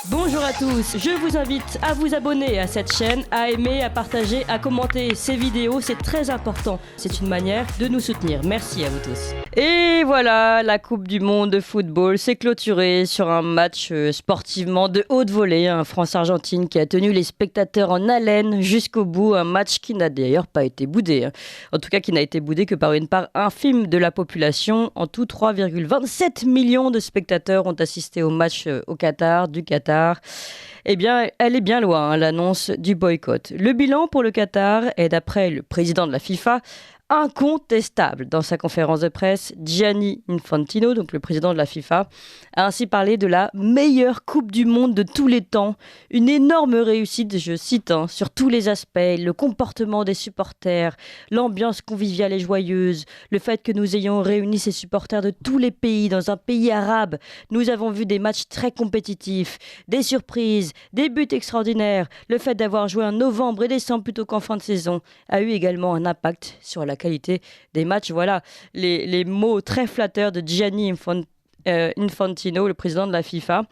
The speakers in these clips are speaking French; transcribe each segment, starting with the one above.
Bonjour à tous, je vous invite à vous abonner à cette chaîne, à aimer, à partager, à commenter ces vidéos, c'est très important. C'est une manière de nous soutenir. Merci à vous tous. Et voilà, la Coupe du Monde de football s'est clôturée sur un match sportivement de haute volée, France-Argentine qui a tenu les spectateurs en haleine jusqu'au bout, un match qui n'a d'ailleurs pas été boudé. En tout cas, qui n'a été boudé que par une part infime de la population. En tout, 3,27 millions de spectateurs ont assisté au match au Qatar, du Qatar. Eh bien, elle est bien loin, l'annonce du boycott. Le bilan pour le Qatar est, d'après le président de la FIFA, incontestable. Dans sa conférence de presse, Gianni Infantino, donc le président de la FIFA, a ainsi parlé de la meilleure Coupe du Monde de tous les temps. Une énorme réussite, je cite, sur tous les aspects, le comportement des supporters, l'ambiance conviviale et joyeuse, le fait que nous ayons réuni ces supporters de tous les pays dans un pays arabe. Nous avons vu des matchs très compétitifs, des surprises, des buts extraordinaires. Le fait d'avoir joué en novembre et décembre plutôt qu'en fin de saison a eu également un impact sur la qualité des matchs. Voilà les mots très flatteurs de Gianni Infantino, le président de la FIFA.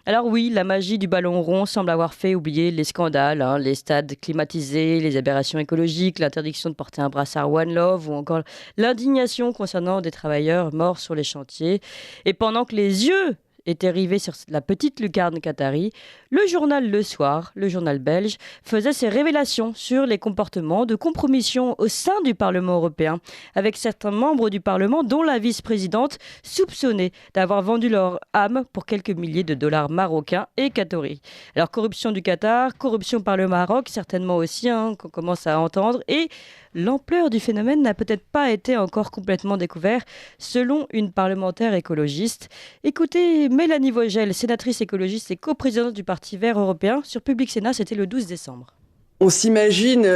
Alors oui, la magie du ballon rond semble avoir fait oublier les scandales, les stades climatisés, les aberrations écologiques, l'interdiction de porter un brassard One Love ou encore l'indignation concernant des travailleurs morts sur les chantiers. Et pendant que les yeux était rivés sur la petite lucarne qatari, le journal Le Soir, le journal belge, faisait ses révélations sur les comportements de compromission au sein du Parlement européen, avec certains membres du Parlement, dont la vice-présidente, soupçonnée d'avoir vendu leur âme pour quelques milliers de dollars marocains et qataris. Alors, corruption du Qatar, corruption par le Maroc, certainement aussi, qu'on commence à entendre, et l'ampleur du phénomène n'a peut-être pas été encore complètement découverte, selon une parlementaire écologiste. Écoutez Mélanie Vogel, sénatrice écologiste et coprésidente du Parti vert européen, sur Public Sénat, c'était le 12 décembre. On s'imagine,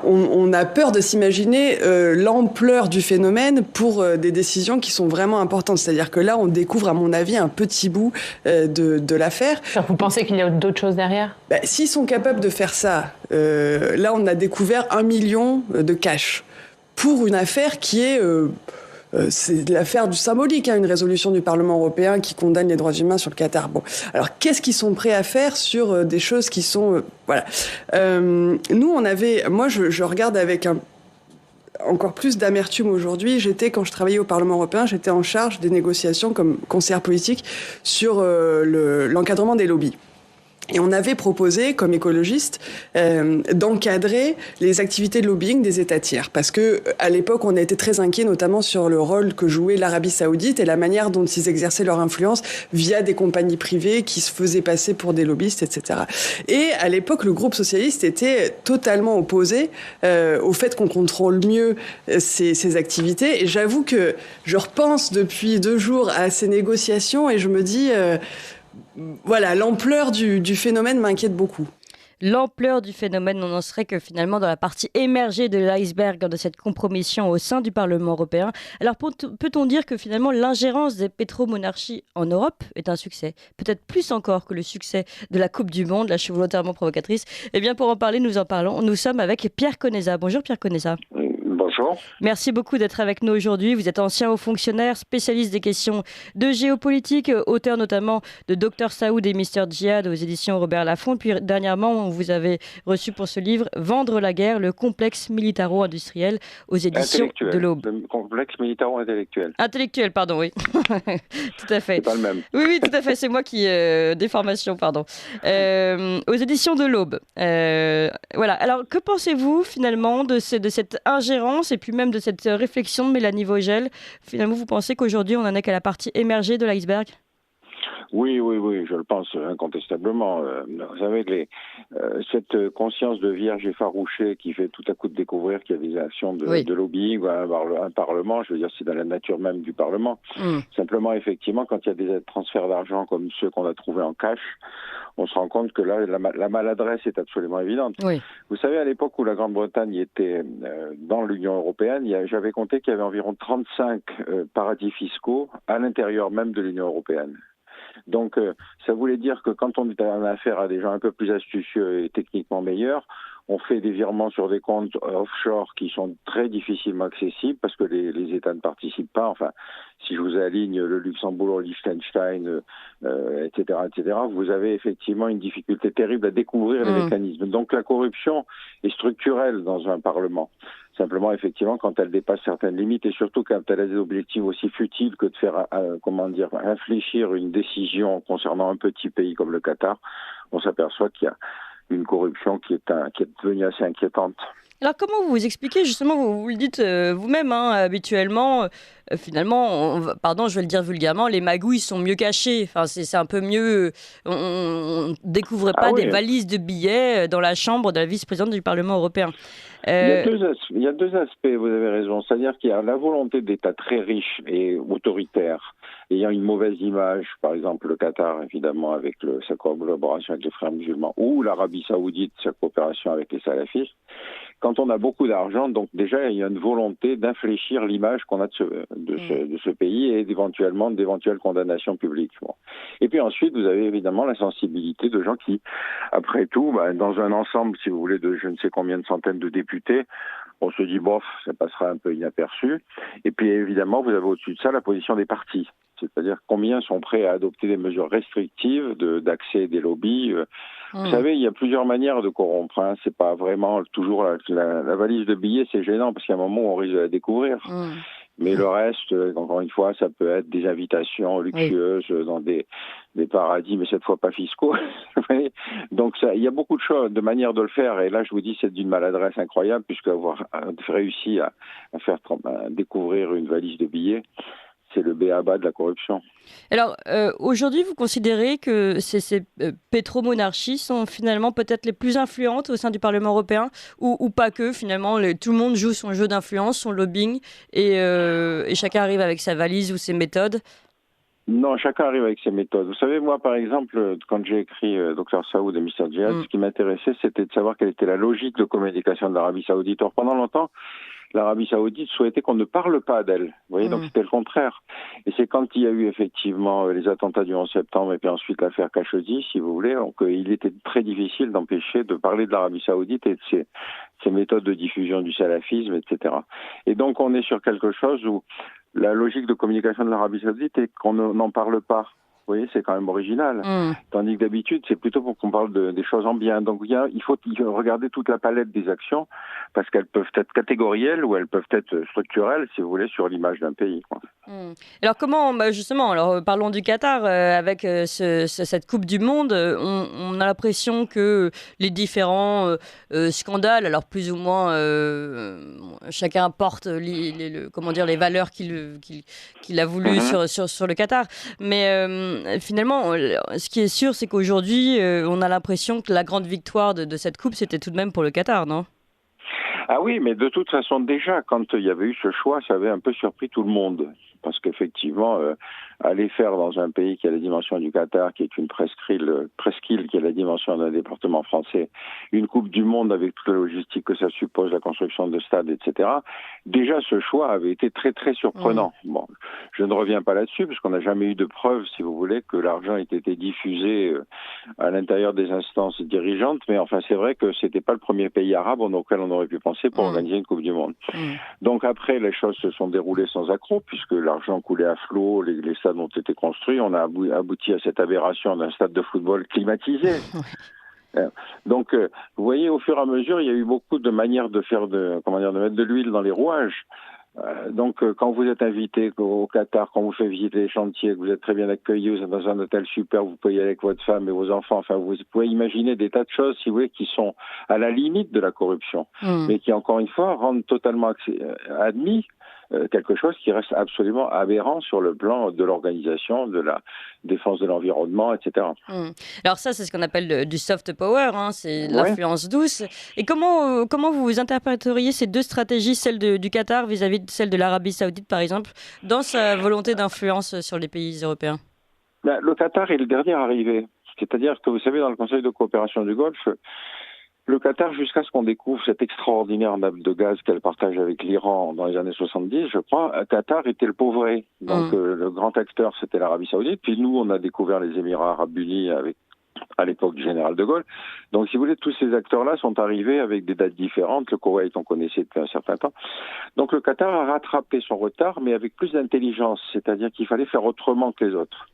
on a peur de s'imaginer l'ampleur du phénomène pour des décisions qui sont vraiment importantes. C'est-à-dire que là, on découvre, à mon avis, un petit bout de l'affaire. Vous pensez qu'il y a d'autres choses derrière ? S'ils sont capables de faire ça, là, on a découvert 1 million de cash pour une affaire qui est... c'est l'affaire du symbolique, une résolution du Parlement européen qui condamne les droits humains sur le Qatar. Bon, alors qu'est-ce qu'ils sont prêts à faire sur des choses qui sont... Nous, moi, je regarde avec encore plus d'amertume aujourd'hui. Quand je travaillais au Parlement européen, j'étais en charge des négociations comme conseillère politique sur l'encadrement des lobbies. Et on avait proposé, comme écologiste, d'encadrer les activités de lobbying des États tiers. Parce que, à l'époque, on a été très inquiets, notamment sur le rôle que jouait l'Arabie Saoudite et la manière dont ils exerçaient leur influence via des compagnies privées qui se faisaient passer pour des lobbyistes, etc. Et à l'époque, le groupe socialiste était totalement opposé au fait qu'on contrôle mieux ces activités. Et j'avoue que je repense depuis 2 jours à ces négociations et je me dis... Voilà, l'ampleur du phénomène m'inquiète beaucoup. L'ampleur du phénomène, on n'en serait que finalement dans la partie émergée de l'iceberg de cette compromission au sein du Parlement européen. Alors peut-on dire que finalement l'ingérence des pétromonarchies en Europe est un succès ? Peut-être plus encore que le succès de la Coupe du Monde, là je suis volontairement provocatrice. Eh bien pour en parler, nous sommes avec Pierre Conesa. Bonjour Pierre Conesa. Bonjour. Merci beaucoup d'être avec nous aujourd'hui. Vous êtes ancien haut fonctionnaire, spécialiste des questions de géopolitique, auteur notamment de Dr Saoud et Mister Djihad aux éditions Robert Laffont. Puis dernièrement, vous avez reçu pour ce livre Vendre la guerre, le complexe militaro-industriel aux éditions de l'Aube. Le complexe militaro-intellectuel. Intellectuel, pardon, oui. Tout à fait. C'est pas le même. Oui, tout à fait. C'est moi qui... déformation, pardon. Aux éditions de l'Aube. Voilà. Alors, que pensez-vous finalement de cette ingérence et puis même de cette réflexion de Mélanie Vogel? Finalement, vous pensez qu'aujourd'hui, on n'en est qu'à la partie émergée de l'iceberg? Oui, je le pense incontestablement. Vous savez que cette conscience de vierge effarouchée qui fait tout à coup de découvrir qu'il y a des actions de lobbying, un Parlement, je veux dire, c'est dans la nature même du Parlement. Simplement, effectivement, quand il y a des transferts d'argent comme ceux qu'on a trouvés en cash, on se rend compte que là, la maladresse est absolument évidente. Oui. Vous savez, à l'époque où la Grande-Bretagne était dans l'Union européenne, j'avais compté qu'il y avait environ 35 paradis fiscaux à l'intérieur même de l'Union européenne. Donc, ça voulait dire que quand on est en affaire à des gens un peu plus astucieux et techniquement meilleurs, on fait des virements sur des comptes offshore qui sont très difficilement accessibles parce que les États ne participent pas. Enfin, si je vous aligne le Luxembourg, le Liechtenstein, etc., vous avez effectivement une difficulté terrible à découvrir les mécanismes. Donc la corruption est structurelle dans un Parlement. Simplement, effectivement, quand elle dépasse certaines limites et surtout quand elle a des objectifs aussi futiles que de faire, infléchir une décision concernant un petit pays comme le Qatar, on s'aperçoit qu'il y a une corruption qui est devenue assez inquiétante. Alors comment vous expliquez, justement, vous le dites vous-même, habituellement, finalement, pardon, je vais le dire vulgairement, les magouilles sont mieux cachées. Enfin, c'est un peu mieux, on ne découvre pas des valises de billets dans la chambre de la vice-présidente du Parlement européen. Il y a deux aspects, vous avez raison. C'est-à-dire qu'il y a la volonté d'États très riches et autoritaires, ayant une mauvaise image, par exemple le Qatar, évidemment, avec sa collaboration avec les frères musulmans, ou l'Arabie saoudite, sa coopération avec les salafistes. Quand on a beaucoup d'argent, donc déjà, il y a une volonté d'infléchir l'image qu'on a de ce pays et d'éventuelles condamnations publiques. Bon. Et puis ensuite, vous avez évidemment la sensibilité de gens qui, après tout, dans un ensemble, si vous voulez, de je ne sais combien de centaines de députés, on se dit, bof, ça passera un peu inaperçu. Et puis évidemment, vous avez au-dessus de ça la position des partis. C'est-à-dire combien sont prêts à adopter des mesures restrictives d'accès des lobbies. Vous savez, il y a plusieurs manières de corrompre. Hein. C'est pas vraiment toujours la valise de billets, c'est gênant parce qu'à un moment où on risque de la découvrir. Mais le reste, encore une fois, ça peut être des invitations luxueuses dans des paradis, mais cette fois pas fiscaux. Donc il y a beaucoup de choses, de manières de le faire. Et là, je vous dis, c'est d'une maladresse incroyable puisque avoir réussi à faire découvrir une valise de billets, c'est le b.a.-ba de la corruption. Alors, aujourd'hui, vous considérez que ces pétromonarchies sont finalement peut-être les plus influentes au sein du Parlement européen ou pas que, finalement, tout le monde joue son jeu d'influence, son lobbying, et chacun arrive avec sa valise ou ses méthodes? Non, chacun arrive avec ses méthodes. Vous savez, moi, par exemple, quand j'ai écrit Dr Saoud et Mr Djihad, ce qui m'intéressait, c'était de savoir quelle était la logique de communication de l'Arabie saoudite. Or, pendant longtemps, l'Arabie saoudite souhaitait qu'on ne parle pas d'elle. Vous voyez, donc c'était le contraire. Et c'est quand il y a eu effectivement les attentats du 11 septembre et puis ensuite l'affaire Khashoggi, si vous voulez, qu'il était très difficile d'empêcher de parler de l'Arabie saoudite et de ses méthodes de diffusion du salafisme, etc. Et donc on est sur quelque chose où la logique de communication de l'Arabie saoudite est qu'on n'en parle pas. Vous voyez, c'est quand même original. Tandis que d'habitude, c'est plutôt pour qu'on parle des choses en bien. Donc il faut regarder toute la palette des actions parce qu'elles peuvent être catégorielles ou elles peuvent être structurelles, si vous voulez, sur l'image d'un pays. Alors comment, justement, parlons du Qatar, avec cette Coupe du Monde, on a l'impression que les différents scandales, alors plus ou moins, chacun porte les valeurs qu'il a voulu sur le Qatar, mais finalement, ce qui est sûr, c'est qu'aujourd'hui, on a l'impression que la grande victoire de cette Coupe, c'était tout de même pour le Qatar, non ? Ah oui, mais de toute façon, déjà, quand il y avait eu ce choix, ça avait un peu surpris tout le monde. Parce qu'effectivement, aller faire dans un pays qui a la dimension du Qatar, qui est une presqu'île qui a la dimension d'un département français, une Coupe du Monde avec toute la logistique que ça suppose, la construction de stades, etc. Déjà, ce choix avait été très, très surprenant. Bon, je ne reviens pas là-dessus, parce qu'on n'a jamais eu de preuve, si vous voulez, que l'argent ait été diffusé à l'intérieur des instances dirigeantes. Mais enfin, c'est vrai que c'était pas le premier pays arabe auquel on aurait pu penser pour organiser une Coupe du Monde. Donc après, les choses se sont déroulées sans accroc, puisque l'argent coulait à flot, les stades ont été construits, on a abouti à cette aberration d'un stade de football climatisé. Donc, vous voyez, au fur et à mesure, il y a eu beaucoup de manières de mettre de l'huile dans les rouages. Donc, quand vous êtes invité au Qatar, quand vous faites visiter les chantiers, que vous êtes très bien accueilli, vous êtes dans un hôtel super, vous pouvez y aller avec votre femme et vos enfants. Enfin, vous pouvez imaginer des tas de choses, si vous voulez, qui sont à la limite de la corruption, mais qui, encore une fois, rendent totalement admis quelque chose qui reste absolument aberrant sur le plan de l'organisation, de la défense de l'environnement, etc. Alors ça, c'est ce qu'on appelle du soft power, c'est l'influence douce. Et comment vous interpréteriez ces deux stratégies, celle du Qatar vis-à-vis de celle de l'Arabie saoudite, par exemple, dans sa volonté d'influence sur les pays européens ? Le Qatar est le dernier arrivé. C'est-à-dire que, vous savez, dans le Conseil de coopération du Golfe, Le Qatar, jusqu'à ce qu'on découvre cette extraordinaire nappe de gaz qu'elle partage avec l'Iran dans les années 70, je crois, Qatar était le pauvret. Donc le grand acteur, c'était l'Arabie Saoudite. Puis nous, on a découvert les Émirats Arabes Unis à l'époque du général de Gaulle. Donc, si vous voulez, tous ces acteurs-là sont arrivés avec des dates différentes. Le Koweït, on connaissait depuis un certain temps. Donc, le Qatar a rattrapé son retard, mais avec plus d'intelligence. C'est-à-dire qu'il fallait faire autrement que les autres.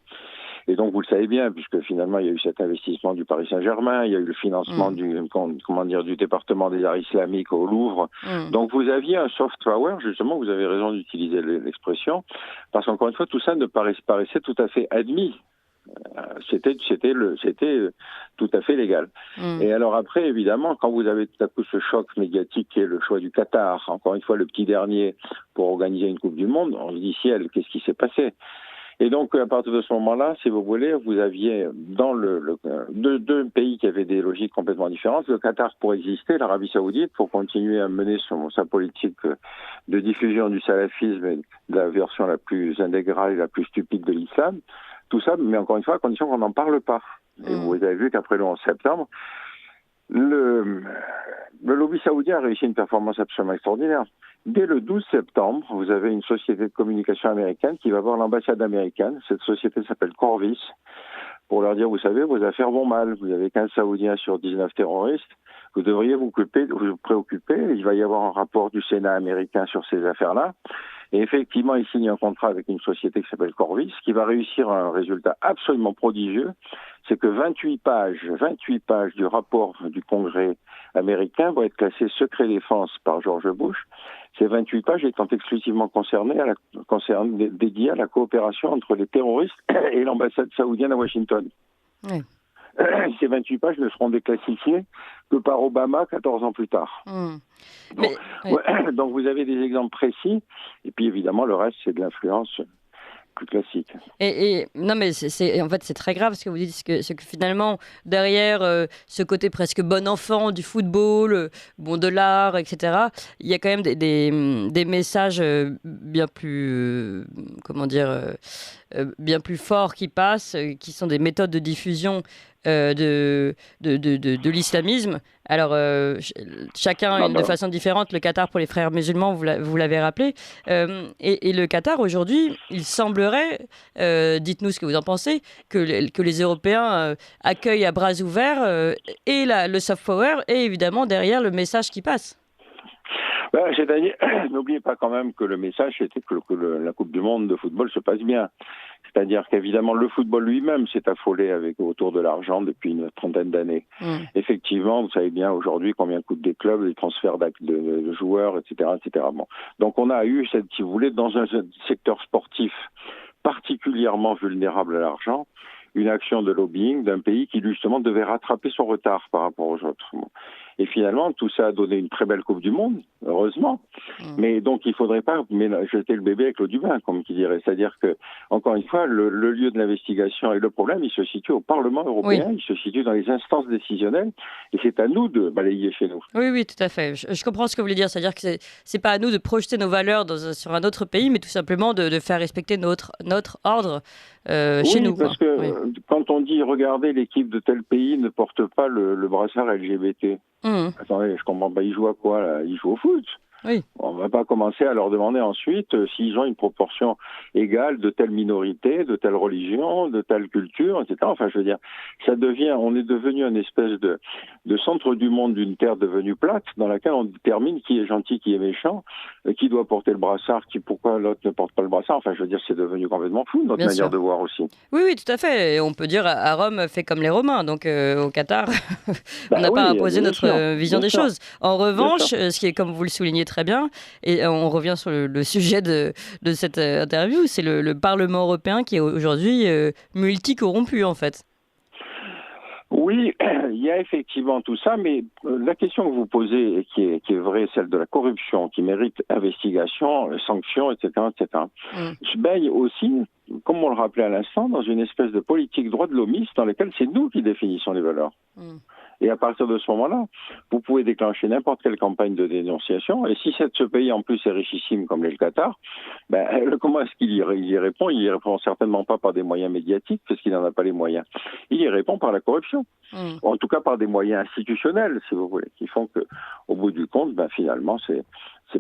Et donc, vous le savez bien, puisque finalement, il y a eu cet investissement du Paris Saint-Germain, il y a eu le financement du département des arts islamiques au Louvre. Donc, vous aviez un soft power, justement, vous avez raison d'utiliser l'expression, parce qu'encore une fois, tout ça ne paraissait tout à fait admis. C'était tout à fait légal. Et alors après, évidemment, quand vous avez tout à coup ce choc médiatique qui est le choix du Qatar, encore une fois, le petit dernier pour organiser une Coupe du Monde, on se dit, ciel, qu'est-ce qui s'est passé ? Et donc, à partir de ce moment-là, si vous voulez, vous aviez dans deux pays qui avaient des logiques complètement différentes. Le Qatar pour exister, l'Arabie Saoudite pour continuer à mener sa politique de diffusion du salafisme et de la version la plus intégrale et la plus stupide de l'islam. Tout ça, mais encore une fois, à condition qu'on n'en parle pas. Et vous avez vu qu'après le 11 septembre, le lobby saoudien a réussi une performance absolument extraordinaire. Dès le 12 septembre, vous avez une société de communication américaine qui va voir l'ambassade américaine. Cette société s'appelle Corvis, pour leur dire, vous savez, vos affaires vont mal. Vous avez 15 Saoudiens sur 19 terroristes. Vous devriez vous préoccuper. Il va y avoir un rapport du Sénat américain sur ces affaires-là. Et effectivement, il signe un contrat avec une société qui s'appelle Corvis, qui va réussir un résultat absolument prodigieux. C'est que 28 pages du rapport du Congrès américain vont être classées secret défense par George Bush. Ces 28 pages étant exclusivement dédiées à la coopération entre les terroristes et l'ambassade saoudienne à Washington. Oui. Ces 28 pages ne seront déclassifiées que par Obama 14 ans plus tard. Donc vous avez des exemples précis, et puis évidemment le reste c'est de l'influence plus classique. Et non mais en fait c'est très grave ce que vous dites, c'est que finalement derrière ce côté presque bon enfant du football, de l'art, etc., il y a quand même des messages bien plus bien plus forts qui passent, qui sont des méthodes de diffusion de l'islamisme. Alors, chacun de façon différente. Le Qatar pour les frères musulmans, vous l'avez rappelé. Et le Qatar, aujourd'hui, il semblerait, dites-nous ce que vous en pensez, que les Européens accueillent à bras ouverts et le soft power et évidemment derrière le message qui passe. C'est-à-dire, n'oubliez pas quand même que le message, c'était que la Coupe du Monde de football se passe bien. C'est-à-dire qu'évidemment, le football lui-même s'est affolé autour de l'argent depuis une trentaine d'années. Effectivement, vous savez bien aujourd'hui combien coûtent des clubs, les transferts de joueurs, etc., etc. Bon. Donc on a eu, si vous voulez, dans un secteur sportif particulièrement vulnérable à l'argent, une action de lobbying d'un pays qui justement devait rattraper son retard par rapport aux autres. Et finalement, tout ça a donné une très belle Coupe du Monde, heureusement. Mais donc, il ne faudrait pas jeter le bébé avec l'eau du bain, comme qui dirait. C'est-à-dire que, encore une fois, le lieu de l'investigation et le problème, il se situe au Parlement européen, il se situe dans les instances décisionnelles, et c'est à nous de balayer chez nous. Oui, tout à fait. Je comprends ce que vous voulez dire. C'est-à-dire que c'est pas à nous de projeter nos valeurs sur un autre pays, mais tout simplement de faire respecter notre ordre chez nous. Parce que quand on dit, regardez, l'équipe de tel pays ne porte pas le brassard LGBT. Attendez, je comprends pas, ils jouent à quoi là ? Ils jouent au foot. Oui. On ne va pas commencer à leur demander ensuite s'ils ont une proportion égale de telle minorité, de telle religion, de telle culture, etc. Enfin, je veux dire, on est devenu une espèce de centre du monde d'une terre devenue plate, dans laquelle on détermine qui est gentil, qui est méchant, qui doit porter le brassard, pourquoi l'autre ne porte pas le brassard. Enfin, je veux dire, c'est devenu complètement fou, notre manière de voir aussi. Oui, tout à fait. Et on peut dire à Rome, fait comme les Romains. Donc, au Qatar, on n'a pas imposé notre vision des choses. En revanche, ce qui est, comme vous le soulignez très bien, et on revient sur le sujet de cette interview, c'est le Parlement européen qui est aujourd'hui multi-corrompu, en fait. Oui, il y a effectivement tout ça, mais la question que vous posez, et qui est vraie, celle de la corruption, qui mérite investigation, sanctions, etc., je baigne aussi, comme on le rappelait à l'instant, dans une espèce de politique droit de l'hommiste dans laquelle c'est nous qui définissons les valeurs. Et à partir de ce moment-là, vous pouvez déclencher n'importe quelle campagne de dénonciation. Et si ce pays, en plus, est richissime, comme l'est le Qatar, comment est-ce qu'il y répond? Il y répond certainement pas par des moyens médiatiques, parce qu'il n'en a pas les moyens. Il y répond par la corruption. En tout cas, par des moyens institutionnels, si vous voulez, qui font qu'au bout du compte, finalement, c'est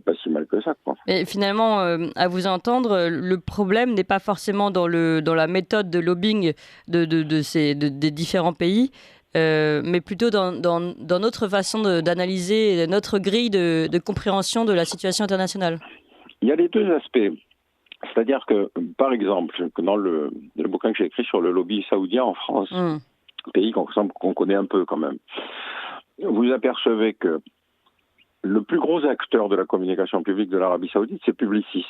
pas si mal que ça, quoi. Et finalement, à vous entendre, le problème n'est pas forcément dans la méthode de lobbying des différents pays, mais plutôt dans notre façon d'analyser notre grille de compréhension de la situation internationale. Il y a les deux aspects. C'est-à-dire que, par exemple, dans le bouquin que j'ai écrit sur le lobby saoudien en France, pays qu'on connaît un peu quand même, vous apercevez que le plus gros acteur de la communication publique de l'Arabie Saoudite, c'est Publicis.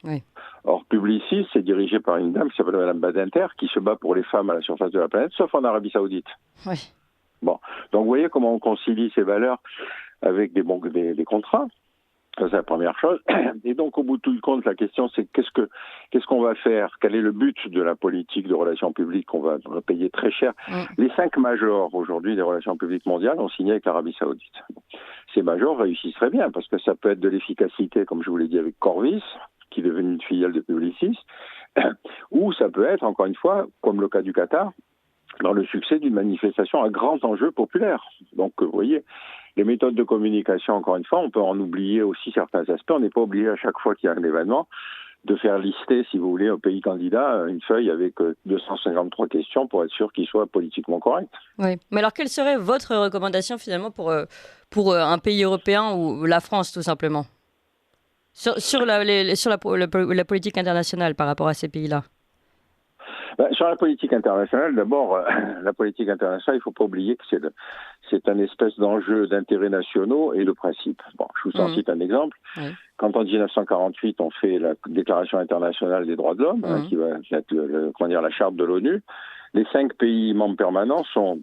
Oui. Or, Publicis, c'est dirigé par une dame qui s'appelle Madame Badinter, qui se bat pour les femmes à la surface de la planète, sauf en Arabie Saoudite. Oui. Bon. Donc, vous voyez comment on concilie ces valeurs avec des contrats. Ça, c'est la première chose. Et donc, au bout de tout compte, la question, c'est qu'est-ce qu'on va faire? Quel est le but de la politique de relations publiques qu'on va payer très cher? Les 5 majors, aujourd'hui, des relations publiques mondiales ont signé avec l'Arabie Saoudite. Ces majors réussissent très bien, parce que ça peut être de l'efficacité, comme je vous l'ai dit, avec Corvis, qui est devenu une filiale de Publicis, ou ça peut être, encore une fois, comme le cas du Qatar, dans le succès d'une manifestation à grand enjeu populaire. Donc, vous voyez, les méthodes de communication, encore une fois, on peut en oublier aussi certains aspects. On n'est pas obligé à chaque fois qu'il y a un événement de faire lister, si vous voulez, au pays candidat, une feuille avec 253 questions pour être sûr qu'il soit politiquement correct. Oui. Mais alors, quelle serait votre recommandation, finalement, pour un pays européen ou la France, tout simplement, sur la politique internationale par rapport à ces pays-là? Sur la politique internationale, d'abord, la politique internationale, il ne faut pas oublier que c'est un espèce d'enjeu d'intérêts nationaux et de principes. Bon, je vous en cite un exemple. Oui. Quand en 1948, on fait la Déclaration internationale des droits de l'homme, qui va être la charte de l'ONU, les 5 pays membres permanents sont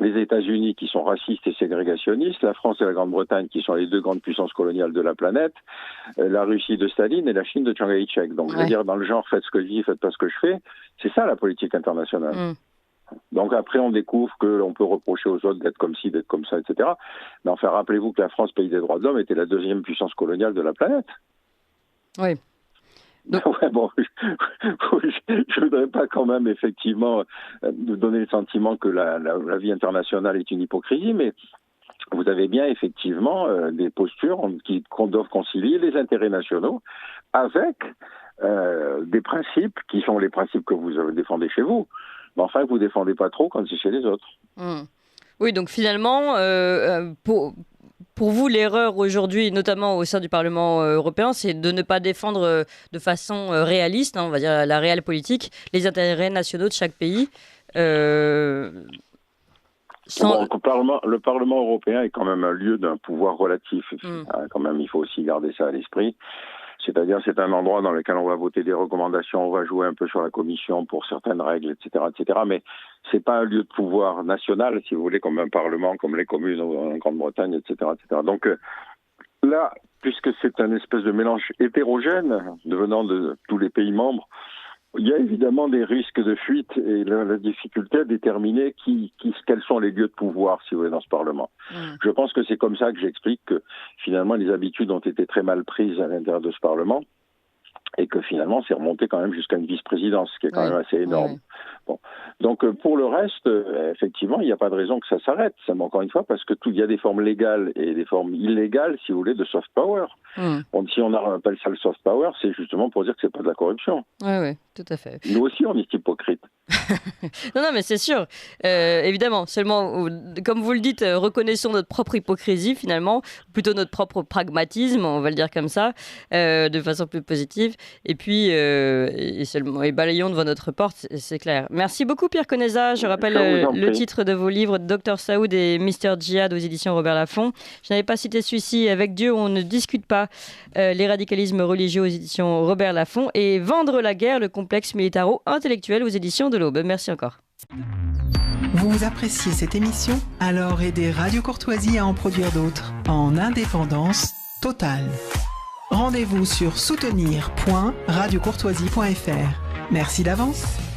les États-Unis qui sont racistes et ségrégationnistes, la France et la Grande-Bretagne qui sont les 2 grandes puissances coloniales de la planète, la Russie de Staline et la Chine de Chiang Kai-shek. Donc, je veux dire, dans le genre, faites ce que je dis, faites pas ce que je fais, c'est ça la politique internationale. Donc après, on découvre qu'on peut reprocher aux autres d'être comme ci, d'être comme ça, etc. Mais enfin, rappelez-vous que la France, pays des droits de l'homme, était la 2e puissance coloniale de la planète. Oui. Donc... Ouais, bon, je voudrais pas quand même effectivement donner le sentiment que la vie internationale est une hypocrisie, mais vous avez bien effectivement des postures qu'on doit concilier les intérêts nationaux avec des principes qui sont les principes que vous défendez chez vous, mais enfin que vous défendez pas trop quand c'est chez les autres. Oui, donc finalement, pour vous, l'erreur aujourd'hui, notamment au sein du Parlement européen, c'est de ne pas défendre de façon réaliste, on va dire la réelle politique, les intérêts nationaux de chaque pays. Le Parlement européen est quand même un lieu d'un pouvoir relatif. Quand même, il faut aussi garder ça à l'esprit. C'est-à-dire, c'est un endroit dans lequel on va voter des recommandations, on va jouer un peu sur la Commission pour certaines règles, etc., etc. Mais c'est pas un lieu de pouvoir national, si vous voulez, comme un Parlement, comme les communes en Grande-Bretagne, etc., etc. Donc là, puisque c'est un espèce de mélange hétérogène devenant de tous les pays membres, il y a évidemment des risques de fuite et la difficulté à déterminer quels sont les lieux de pouvoir, si vous voulez, dans ce Parlement. Je pense que c'est comme ça que j'explique que finalement les habitudes ont été très mal prises à l'intérieur de ce Parlement et que finalement c'est remonté quand même jusqu'à une vice-présidence, ce qui est quand même assez énorme. Bon. Donc pour le reste, effectivement, il n'y a pas de raison que ça s'arrête. Encore une fois, parce que il y a des formes légales et des formes illégales, si vous voulez, de soft power. Bon, si on appelle ça le soft power, c'est justement pour dire que c'est pas de la corruption. Oui, tout à fait. Nous aussi, on est hypocrites. Non, mais c'est sûr. Évidemment, seulement, comme vous le dites, reconnaissons notre propre hypocrisie, finalement, plutôt notre propre pragmatisme, on va le dire comme ça, de façon plus positive. Et puis, et balayons devant notre porte, c'est clair. Merci beaucoup, Pierre Conesa. Je rappelle le titre de vos livres, Dr Saoud et Mr Djihad aux éditions Robert Laffont. Je n'avais pas cité celui-ci, Avec Dieu, on ne discute pas, les radicalismes religieux aux éditions Robert Laffont, et Vendre la guerre, le complexe militaro-intellectuel aux éditions de l'Aube. Merci encore. Vous appréciez cette émission? Alors aidez Radio Courtoisie à en produire d'autres, en indépendance totale. Rendez-vous sur soutenir.radiocourtoisie.fr. Merci d'avance.